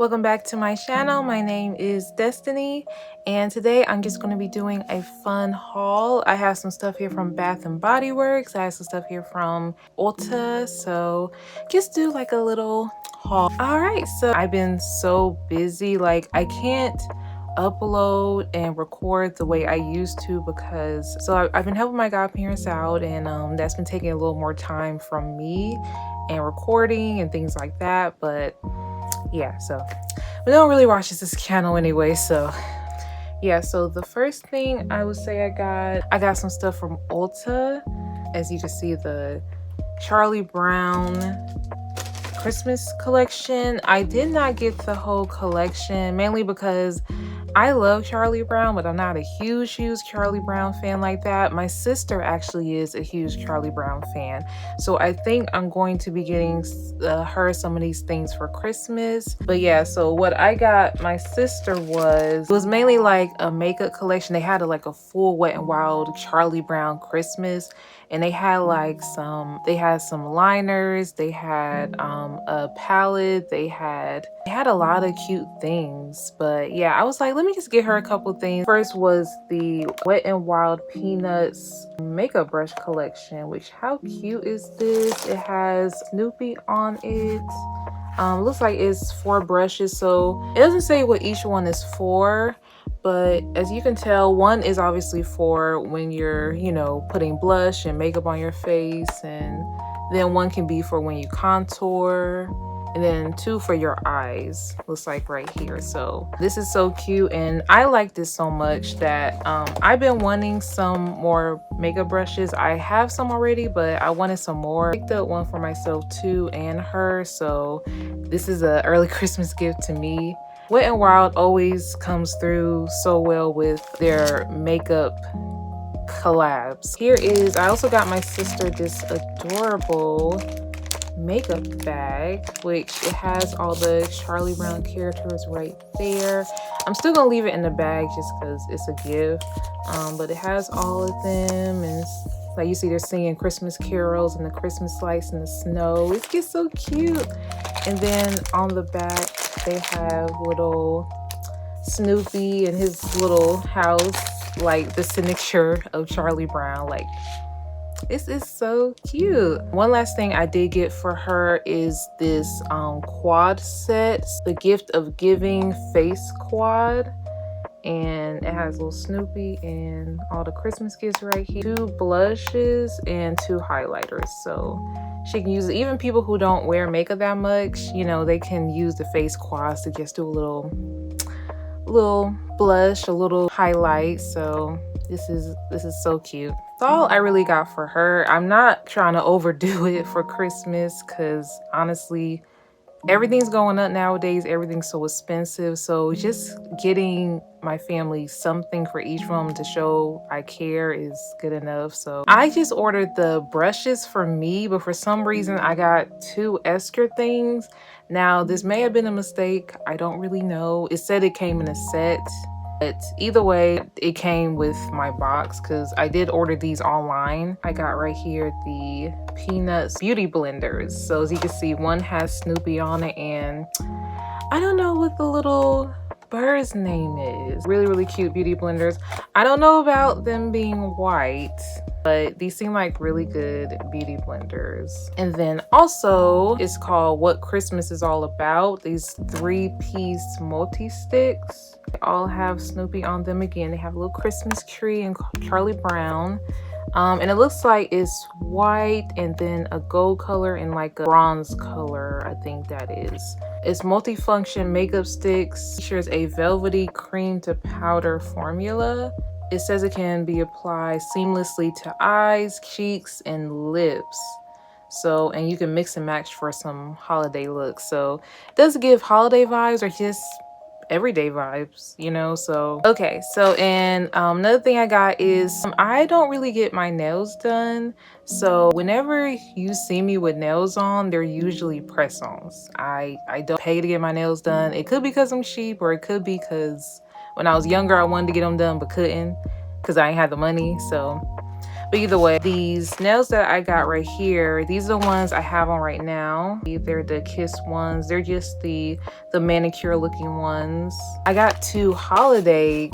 welcome back to my channel. My name is Destiny, and today I'm just going to be doing a fun haul. I have some stuff here from Bath and Body Works. I have some stuff here from Ulta, so just do like a little haul. All right, so I've been so busy, like I can't upload and record the way I used to because I've been helping my godparents out, and that's been taking a little more time from me and recording and things like that. But yeah, so we don't really watch this channel anyway, so yeah. So the first thing I would say I got some stuff from Ulta. As you can see, the Charlie Brown Christmas collection. I did not get the whole collection, mainly because I love Charlie Brown, but I'm not a huge Charlie Brown fan like that. My sister actually is a huge Charlie Brown fan, so I think I'm going to be getting her some of these things for Christmas. But yeah, so what I got my sister was mainly like a makeup collection. They had like a full Wet n Wild Charlie Brown Christmas, and they had like some liners, they had a palette, they had a lot of cute things. But yeah, I was like, let me just get her a couple things. First was the Wet n Wild Peanuts makeup brush collection, which how cute is this? It has Snoopy on it. Looks like it's 4 brushes, so it doesn't say what each one is for, but as you can tell, one is obviously for when you're, you know, putting blush and makeup on your face, and then one can be for when you contour, and then 2 for your eyes, looks like right here. So this is so cute, and I like this so much that I've been wanting some more makeup brushes. I have some already, but I wanted some more. I picked up one for myself too and her, so this is an early Christmas gift to me. Wet n Wild always comes through so well with their makeup collabs. I also got my sister this adorable makeup bag, which it has all the Charlie Brown characters right there. I'm still gonna leave it in the bag just because it's a gift, but it has all of them, and like you see they're singing Christmas carols and the Christmas lights in the snow. It gets so cute. And then on the back they have little Snoopy and his little house, like the signature of Charlie Brown. Like, this is so cute. One last thing I did get for her is this quad set, the Gift of Giving face quad, and it has little Snoopy and all the Christmas gifts right here, 2 blushes and 2 highlighters, so she can use it. Even people who don't wear makeup that much, you know, they can use the face quads to just do a little blush, a little highlight. So this is so cute. That's all I really got for her. I'm not trying to overdo it for Christmas because honestly, everything's going up nowadays. Everything's so expensive. So just getting my family something for each of them to show I care is good enough. So I just ordered the brushes for me, but for some reason I got 2 extra things. Now this may have been a mistake. I don't really know. It said it came in a set, but either way, it came with my box because I did order these online. I got right here the Peanuts Beauty Blenders. So as you can see, one has Snoopy on it, and I don't know what the little bird's name is. Really cute beauty blenders. I don't know about them being white, but these seem like really good beauty blenders. And then also it's called What Christmas Is All About. These 3-piece multi-sticks. They all have Snoopy on them. Again, they have a little Christmas tree and Charlie Brown. And it looks like it's white and then a gold color and like a bronze color, I think that is. It's multifunction makeup sticks. Features a velvety cream to powder formula. It says it can be applied seamlessly to eyes, cheeks, and lips. So, and you can mix and match for some holiday looks. So it does give holiday vibes or just everyday vibes, you know. So okay, so and another thing I got is I don't really get my nails done, so whenever you see me with nails on, they're usually press-ons. I don't pay to get my nails done. It could be because I'm cheap, or it could be because when I was younger I wanted to get them done but couldn't because I ain't had the money. So But either way, these nails that I got right here, these are the ones I have on right now. They're the Kiss ones. They're just the manicure looking ones. I got 2 holiday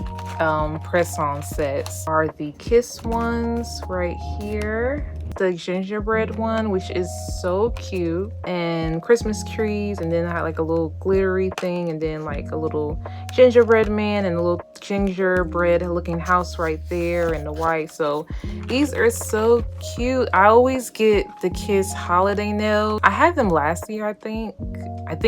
press-on sets. Are the Kiss ones right here. The gingerbread one, which is so cute, and Christmas trees, and then I had like a little glittery thing, and then like a little gingerbread man and a little gingerbread looking house right there in the white. So these are so cute. I always get the Kiss holiday nails. I had them last year, I think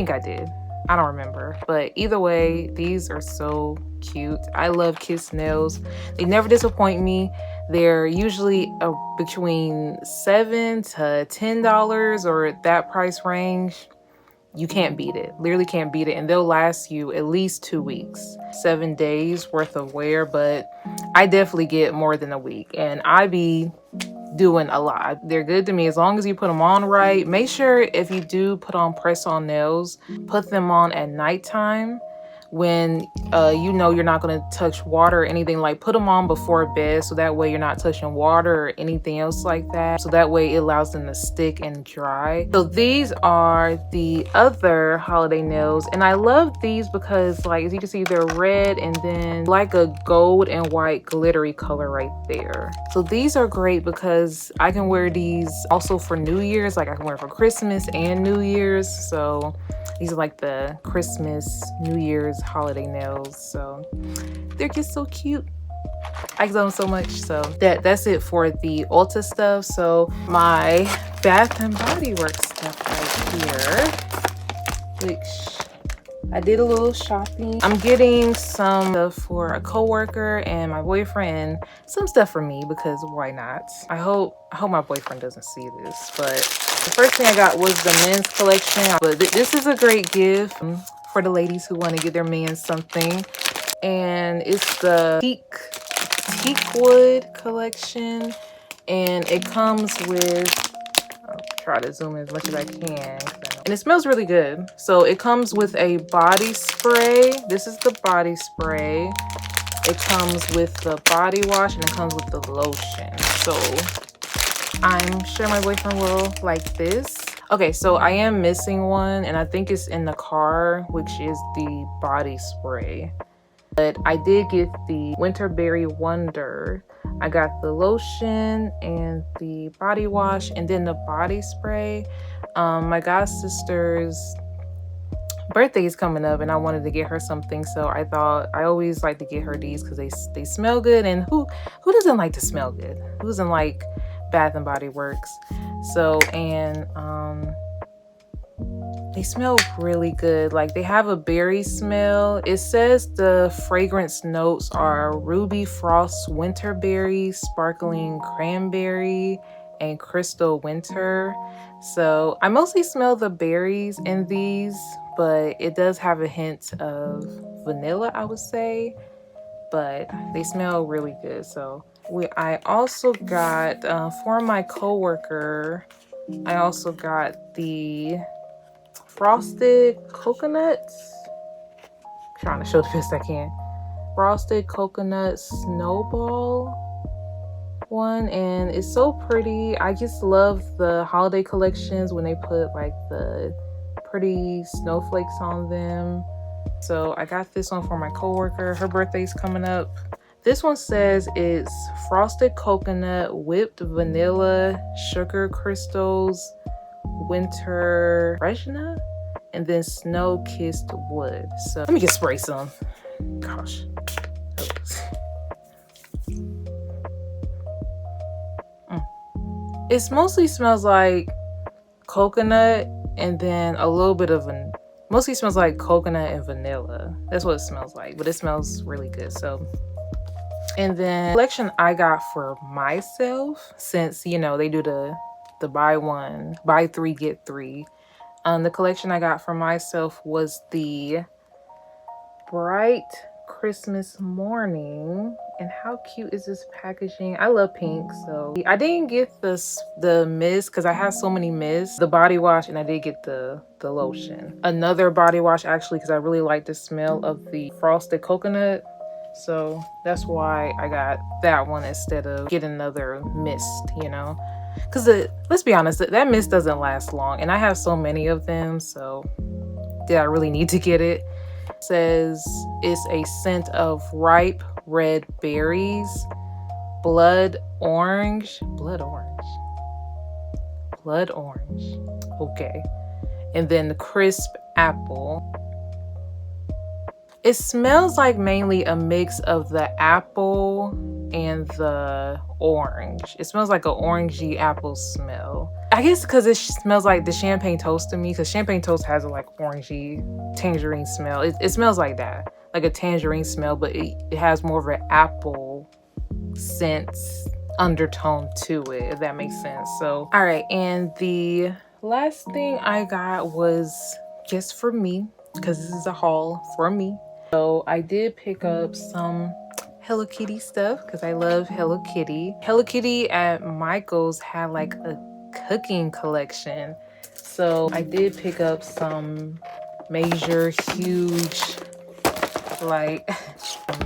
I did. I don't remember, but either way, these are so cute. I love Kiss nails. They never disappoint me. They're usually between $7 to $10 or that price range. You can't beat it. Literally can't beat it. And they'll last you at least 2 weeks, 7 days worth of wear. But I definitely get more than a week, and I be doing a lot. They're good to me as long as you put them on right. Make sure if you do put on press-on nails, put them on at nighttime when you know you're not going to touch water or anything. Like, put them on before bed so that way you're not touching water or anything else like that, so that way it allows them to stick and dry. So these are the other holiday nails, and I love these because, like, as you can see, they're red and then like a gold and white glittery color right there. So these are great because I can wear these also for New Year's. Like, I can wear for Christmas and New Year's. So these are like the Christmas, New Year's holiday nails. So they're just so cute. I love them so much. So that's it for the Ulta stuff. So my Bath and Body Works stuff right here, which I did a little shopping. I'm getting some stuff for a coworker and my boyfriend, and some stuff for me because why not? I hope my boyfriend doesn't see this, but the first thing I got was the men's collection. But this is a great gift for the ladies who want to give their man something. And it's the teak wood collection. And it comes with, I'll try to zoom in as much as I can. And it smells really good. So it comes with a body spray. This is the body spray. It comes with the body wash, and it comes with the lotion. So I'm sure my boyfriend will like this. Okay, so I am missing one, and I think it's in the car, which is the body spray. But I did get the Winterberry Wonder. I got the lotion and the body wash, and then the body spray. My god sister's birthday is coming up, and I wanted to get her something, so I thought I always like to get her these because they smell good. And who doesn't like to smell good? Who doesn't like Bath and Body Works? So, and they smell really good. Like, they have a berry smell. It says the fragrance notes are ruby frost, winterberry, sparkling cranberry, and crystal winter. So I mostly smell the berries in these, but it does have a hint of vanilla, I would say, but they smell really good. So I also got for my coworker, I also got the frosted coconuts. I'm trying to show the best I can. Frosted coconut snowball one, and it's so pretty. I just love the holiday collections when they put like the pretty snowflakes on them. So I got this one for my coworker. Her birthday's coming up. This one says it's frosted coconut, whipped vanilla, sugar crystals, winter freshener, and then snow kissed wood. So let me just spray some. Gosh. It mostly smells like coconut, and then a little bit of mostly smells like coconut and vanilla. That's what it smells like, but it smells really good. So, and then the collection I got for myself, since you know they do the buy 3 get 3. The collection I got for myself was the Bright Christmas Morning. And how cute is this packaging? I love pink, so I didn't get the mist because I have so many mists, the body wash, and I did get the lotion. Another body wash actually, because I really like the smell of the frosted coconut. So that's why I got that one instead of getting another mist, you know? Because let's be honest, that mist doesn't last long. And I have so many of them, so did I really need to get it? It says it's a scent of ripe red berries, blood orange, okay, and then crisp apple. It smells like mainly a mix of the apple and the orange. It smells like an orangey apple smell. I guess because it smells like the champagne toast to me, because champagne toast has a like orangey tangerine smell. It smells like that, like a tangerine smell, but it has more of an apple scent undertone to it, if that makes sense. So all right, and the last thing I got was just for me, because this is a haul for me. So I did pick up some Hello Kitty stuff because I love Hello Kitty. Hello Kitty at Michael's had like a cooking collection. So I did pick up some major, huge, like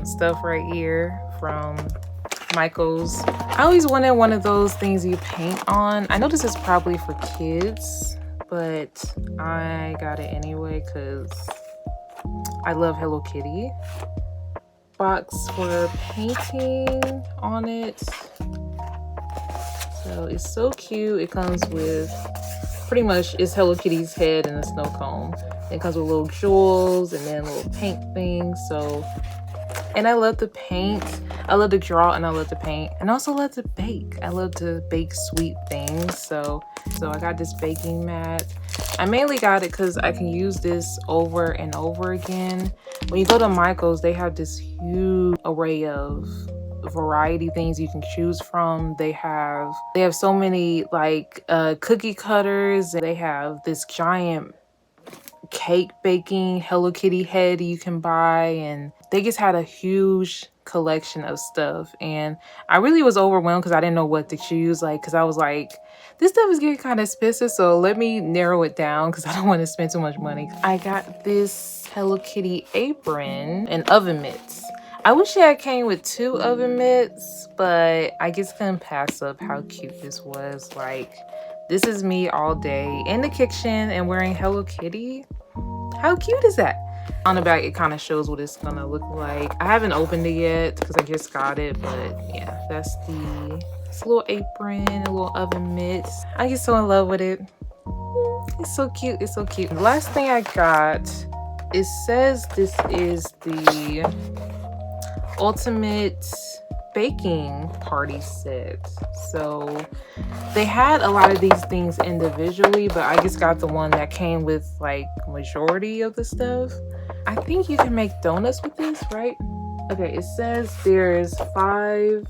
stuff right here from Michael's. I always wanted one of those things you paint on. I know this is probably for kids, but I got it anyway because I love Hello Kitty. Box for painting on it. So it's so cute. It comes with pretty much it's Hello Kitty's head and a snow cone. It comes with little jewels and then little paint things. So, and I love to paint. I love to draw and I love to paint. And I also love to bake. I love to bake sweet things. So I got this baking mat. I mainly got it because I can use this over and over again. When you go to Michael's, they have this huge array of variety things you can choose from. They have so many like cookie cutters. They have this giant cake baking Hello Kitty head you can buy, and they just had a huge collection of stuff. And I really was overwhelmed because I didn't know what to choose, like, because I was like, this stuff is getting kind of expensive, so let me narrow it down because I don't want to spend too much money. I got this Hello Kitty apron and oven mitts. I wish it had came with 2 oven mitts, but I just couldn't pass up how cute this was. Like, this is me all day in the kitchen and wearing Hello Kitty. How cute is that? On the back, it kind of shows what it's gonna look like. I haven't opened it yet because I just got it, but yeah, that's this little apron, a little oven mitts. I get so in love with it. It's so cute. It's so cute. The last thing I got, it says this is the ultimate baking party set. So they had a lot of these things individually, but I just got the one that came with like majority of the stuff. I think you can make donuts with this, right? Okay, it says there's 5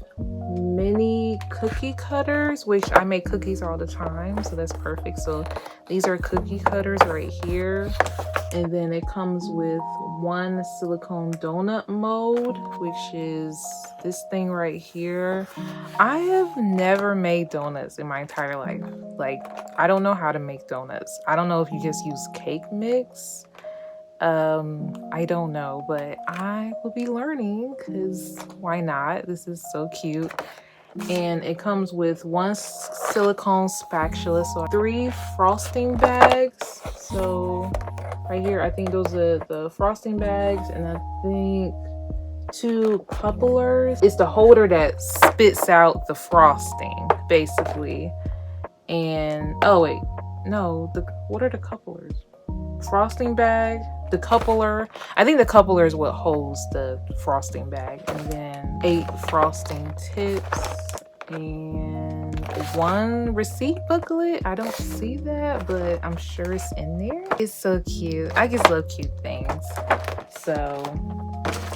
mini cookie cutters, which I make cookies all the time, so that's perfect. So these are cookie cutters right here, and then it comes with 1 silicone donut mold, which is this thing right here. I have never made donuts in my entire life. Like, I don't know how to make donuts. I don't know if you just use cake mix. I don't know, but I will be learning because why not? This is so cute. And it comes with 1 silicone spatula, so 3 frosting bags. So right here, I think those are the frosting bags, and I think 2 couplers. It's the holder that spits out the frosting, basically. And oh wait, no, what are the couplers? Frosting bag, the coupler. I think the coupler is what holds the frosting bag, and then 8 frosting tips and 1 receipt booklet. I don't see that, but I'm sure it's in there. It's so cute. I just love cute things, so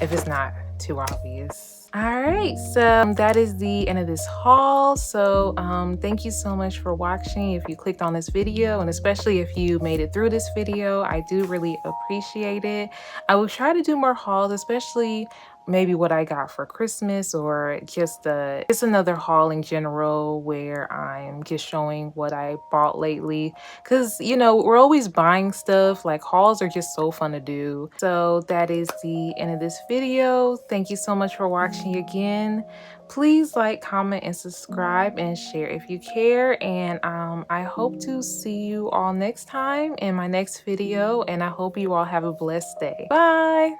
if it's not too obvious. All right, so that is the end of this haul. So thank you so much for watching. If you clicked on this video, and especially if you made it through this video, I do really appreciate it. I will try to do more hauls, especially maybe what I got for Christmas, or just another haul in general where I'm just showing what I bought lately. Because, you know, we're always buying stuff. Like, hauls are just so fun to do. So that is the end of this video. Thank you so much for watching again. Please like, comment, and subscribe, and share if you care. And I hope to see you all next time in my next video. And I hope you all have a blessed day. Bye.